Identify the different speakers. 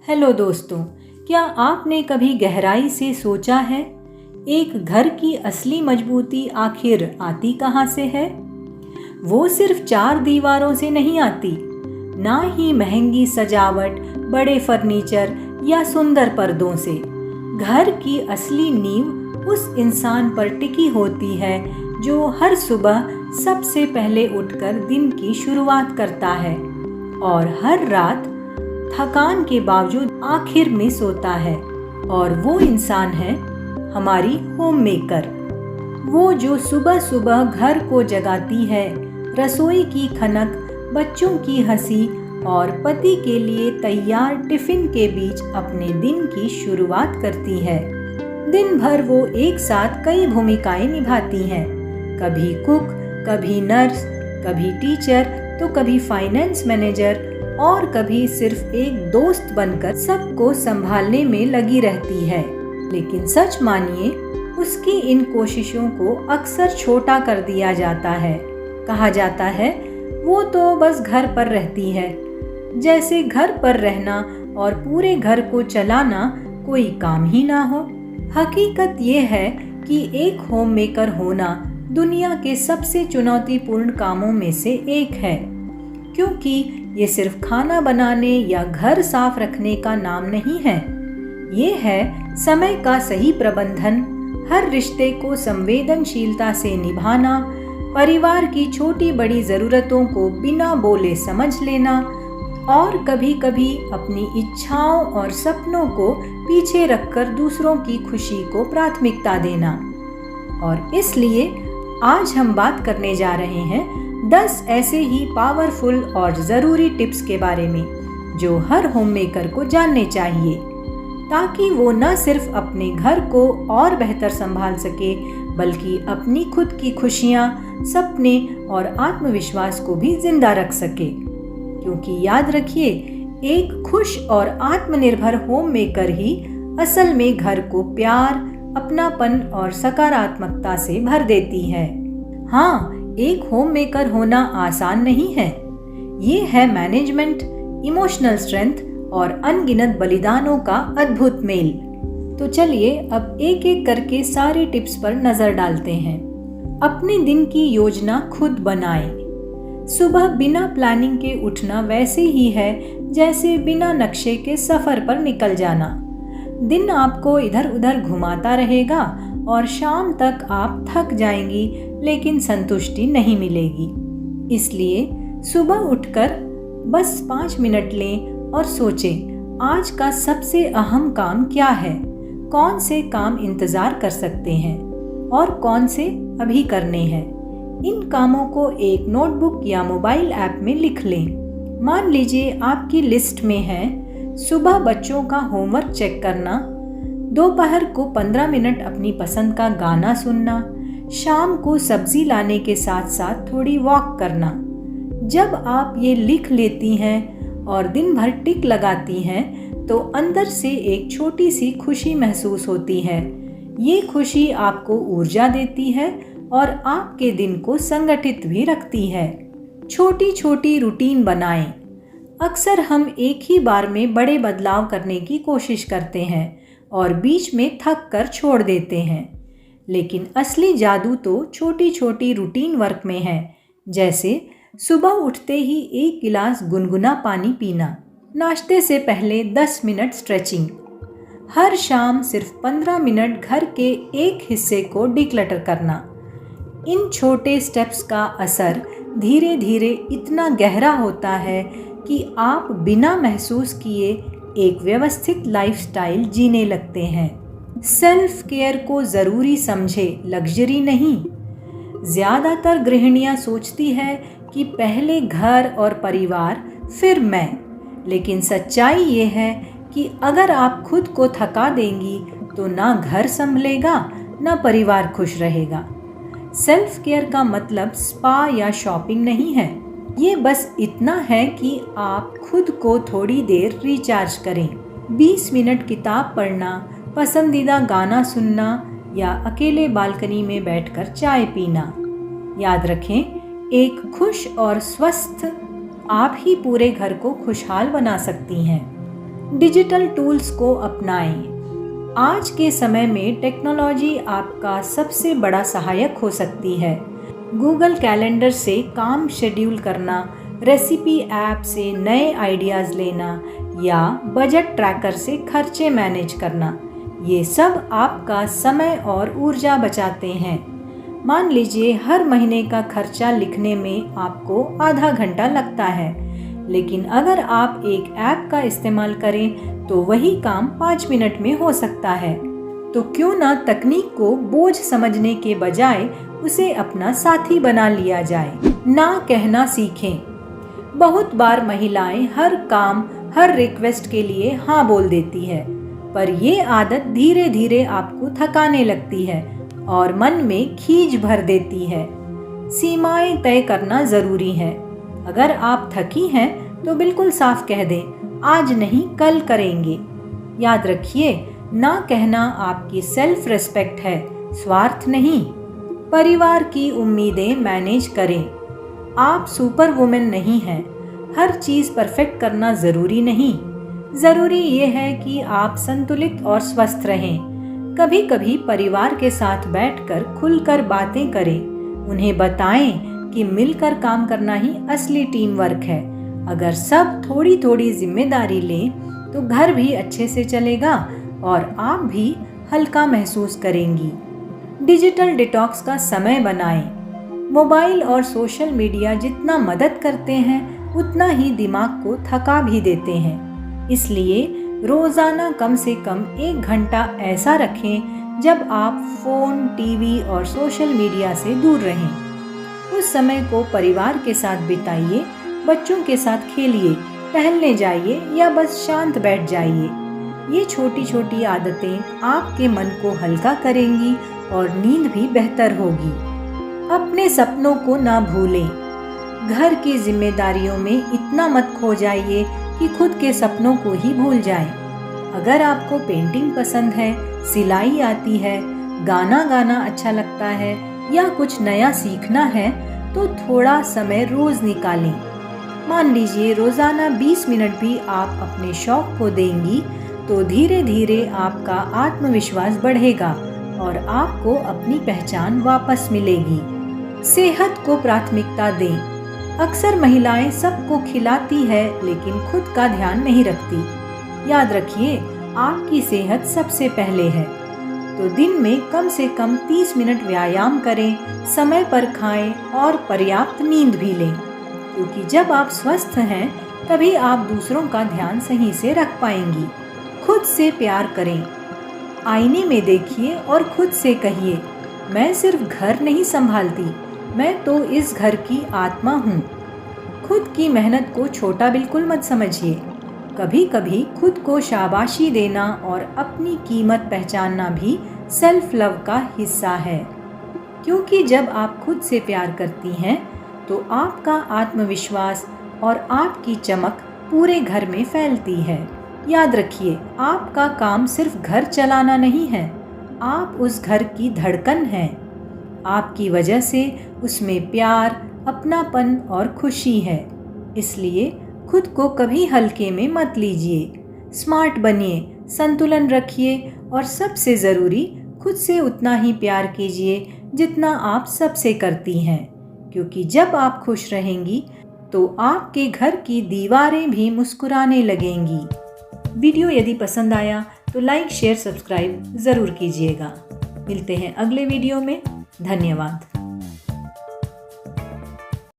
Speaker 1: Hello दोस्तों, क्या आपने कभी गहराई से सोचा है एक घर की असली मजबूती आखिर आती कहाँ से है? वो सिर्फ चार दीवारों से नहीं आती, ना ही महंगी सजावट, बड़े फर्नीचर या सुंदर पर्दों से। घर की असली नींव उस इंसान पर टिकी होती है जो हर सुबह सबसे पहले उठकर दिन की शुरुआत करता है और हर रात थकान के बावजूद आखिर में सोता है। और वो इंसान है हमारी होम मेकर, वो जो सुबह सुबह घर को जगाती है, रसोई की खनक, बच्चों की हंसी और पति के लिए तैयार टिफिन के बीच अपने दिन की शुरुआत करती है। दिन भर वो एक साथ कई भूमिकाएं निभाती हैं, कभी कुक, कभी नर्स, कभी टीचर, तो कभी फाइनेंस मैनेजर और कभी सिर्फ एक दोस्त बनकर सबको संभालने में लगी रहती है। लेकिन सच मानिए, उसकी इन कोशिशों को अक्सर छोटा कर दिया जाता है। कहा जाता है वो तो बस घर पर रहती है, जैसे घर पर रहना और पूरे घर को चलाना कोई काम ही ना हो। हकीकत ये है कि एक होम मेकर होना दुनिया के सबसे चुनौतीपूर्ण कामों में से एक है, क्योंकि ये सिर्फ खाना बनाने या घर साफ रखने का नाम नहीं है। ये है समय का सही प्रबंधन, हर रिश्ते को संवेदनशीलता से निभाना, परिवार की छोटी बड़ी ज़रूरतों को बिना बोले समझ लेना और कभी कभी अपनी इच्छाओं और सपनों को पीछे रखकर दूसरों की खुशी को प्राथमिकता देना। और इसलिए आज हम बात करने जा रहे हैं 10 ऐसे ही पावरफुल और ज़रूरी टिप्स के बारे में जो हर होम मेकर को जानने चाहिए, ताकि वो न सिर्फ अपने घर को और बेहतर संभाल सके, बल्कि अपनी खुद की खुशियाँ, सपने और आत्मविश्वास को भी जिंदा रख सके। क्योंकि याद रखिए, एक खुश और आत्मनिर्भर होम मेकर ही असल में घर को प्यार, अपनापन और सकारात्मकता से भर देती है। हाँ, एक होम मेकर होना आसान नहीं है। ये है मैनेजमेंट, इमोशनल स्ट्रेंथ और अनगिनत बलिदानों का अद्भुत मेल। तो चलिए अब एक एक करके सारे टिप्स पर नजर डालते हैं। अपने दिन की योजना खुद बनाएं। सुबह बिना प्लानिंग के उठना वैसे ही है जैसे बिना नक्शे के सफर पर निकल जाना। दिन आपको इधर उधर घुमाता रहेगा और शाम तक आप थक जाएंगी, लेकिन संतुष्टि नहीं मिलेगी। इसलिए सुबह उठकर बस 5 मिनट लें और सोचें आज का सबसे अहम काम क्या है, कौन से काम इंतज़ार कर सकते हैं और कौन से अभी करने हैं। इन कामों को एक नोटबुक या मोबाइल ऐप में लिख लें। मान लीजिए आपकी लिस्ट में है सुबह बच्चों का होमवर्क चेक करना, दोपहर को 15 मिनट अपनी पसंद का गाना सुनना, शाम को सब्जी लाने के साथ साथ थोड़ी वॉक करना। जब आप ये लिख लेती हैं और दिन भर टिक लगाती हैं, तो अंदर से एक छोटी सी खुशी महसूस होती है। ये खुशी आपको ऊर्जा देती है और आपके दिन को संगठित भी रखती है। छोटी छोटी रूटीन बनाएं। अक्सर हम एक ही बार में बड़े बदलाव करने की कोशिश करते हैं और बीच में थक कर छोड़ देते हैं। लेकिन असली जादू तो छोटी छोटी रूटीन वर्क में है, जैसे सुबह उठते ही 1 गिलास गुनगुना पानी पीना, नाश्ते से पहले 10 मिनट स्ट्रेचिंग, हर शाम सिर्फ 15 मिनट घर के एक हिस्से को डिक्लटर करना। इन छोटे स्टेप्स का असर धीरे धीरे इतना गहरा होता है कि आप बिना महसूस किए एक व्यवस्थित लाइफस्टाइल जीने लगते हैं। सेल्फ केयर को ज़रूरी समझे, लग्जरी नहीं। ज़्यादातर गृहिणियाँ सोचती है कि पहले घर और परिवार फिर मैं, लेकिन सच्चाई ये है कि अगर आप खुद को थका देंगी तो ना घर संभलेगा, ना परिवार खुश रहेगा। सेल्फ केयर का मतलब स्पा या शॉपिंग नहीं है। ये बस इतना है कि आप खुद को थोड़ी देर रिचार्ज करें। 20 मिनट किताब पढ़ना, पसंदीदा गाना सुनना या अकेले बालकनी में बैठकर चाय पीना। याद रखें, एक खुश और स्वस्थ आप ही पूरे घर को खुशहाल बना सकती हैं। डिजिटल टूल्स को अपनाएं। आज के समय में टेक्नोलॉजी आपका सबसे बड़ा सहायक हो सकती है। गूगल कैलेंडर से काम शेड्यूल करना, रेसिपी ऐप से नए आइडियाज़ लेना या बजट ट्रैकर से खर्चे मैनेज करना, ये सब आपका समय और ऊर्जा बचाते हैं। मान लीजिए हर महीने का खर्चा लिखने में आपको आधा घंटा लगता है, लेकिन अगर आप एक ऐप का इस्तेमाल करें तो वही काम 5 मिनट में हो सकता है। तो क्यों ना तकनीक को बोझ समझने के बजाय उसे अपना साथी बना लिया जाए। ना कहना सीखें। बहुत बार महिलाएं हर काम, हर रिक्वेस्ट के लिए हाँ बोल देती है, पर ये आदत धीरे धीरे आपको थकाने लगती है और मन में खींच भर देती है। सीमाएं तय करना ज़रूरी है। अगर आप थकी हैं तो बिल्कुल साफ कह दें, आज नहीं कल करेंगे। याद रखिए, ना कहना आपकी सेल्फ रिस्पेक्ट है, स्वार्थ नहीं। परिवार की उम्मीदें मैनेज करें। आप सुपर वुमेन नहीं हैं। हर चीज़ परफेक्ट करना ज़रूरी नहीं। ज़रूरी ये है कि आप संतुलित और स्वस्थ रहें। कभी कभी परिवार के साथ बैठकर खुलकर बातें करें। उन्हें बताएं कि मिलकर काम करना ही असली टीम वर्क है। अगर सब थोड़ी थोड़ी जिम्मेदारी लें तो घर भी अच्छे से चलेगा और आप भी हल्का महसूस करेंगी। डिजिटल डिटॉक्स का समय बनाएं। मोबाइल और सोशल मीडिया जितना मदद करते हैं उतना ही दिमाग को थका भी देते हैं। इसलिए रोज़ाना कम से कम 1 घंटा ऐसा रखें जब आप फ़ोन, टीवी और सोशल मीडिया से दूर रहें। उस समय को परिवार के साथ बिताइए, बच्चों के साथ खेलिए, टहलने जाइए या बस शांत बैठ जाइए। ये छोटी छोटी आदतें आपके मन को हल्का करेंगी और नींद भी बेहतर होगी। अपने सपनों को ना भूलें। घर की जिम्मेदारियों में इतना मत खो जाइए कि खुद के सपनों को ही भूल जाएं। अगर आपको पेंटिंग पसंद है, सिलाई आती है, गाना गाना अच्छा लगता है या कुछ नया सीखना है तो थोड़ा समय रोज़ निकालें। मान लीजिए रोज़ाना 20 मिनट भी आप अपने शौक को देंगी तो धीरे धीरे आपका आत्मविश्वास बढ़ेगा और आपको अपनी पहचान वापस मिलेगी। सेहत को प्राथमिकता दें। अक्सर महिलाएं सबको खिलाती है लेकिन खुद का ध्यान नहीं रखती। याद रखिए, आपकी सेहत सबसे पहले है। तो दिन में कम से कम 30 मिनट व्यायाम करें, समय पर खाएं और पर्याप्त नींद भी लें, क्योंकि जब आप स्वस्थ हैं तभी आप दूसरों का ध्यान सही से रख पाएंगी। खुद से प्यार करें। आईने में देखिए और खुद से कहिए, मैं सिर्फ घर नहीं संभालती, मैं तो इस घर की आत्मा हूँ। खुद की मेहनत को छोटा बिल्कुल मत समझिए। कभी कभी खुद को शाबाशी देना और अपनी कीमत पहचानना भी सेल्फ लव का हिस्सा है, क्योंकि जब आप खुद से प्यार करती हैं तो आपका आत्मविश्वास और आपकी चमक पूरे घर में फैलती है। याद रखिए, आपका काम सिर्फ घर चलाना नहीं है, आप उस घर की धड़कन हैं। आपकी वजह से उसमें प्यार, अपनापन और खुशी है। इसलिए खुद को कभी हल्के में मत लीजिए। स्मार्ट बनिए, संतुलन रखिए और सबसे ज़रूरी, खुद से उतना ही प्यार कीजिए जितना आप सबसे करती हैं, क्योंकि जब आप खुश रहेंगी तो आपके घर की दीवारें भी मुस्कुराने लगेंगी। वीडियो यदि पसंद आया तो लाइक, शेयर, सब्सक्राइब ज़रूर कीजिएगा। मिलते हैं अगले वीडियो में। धन्यवाद।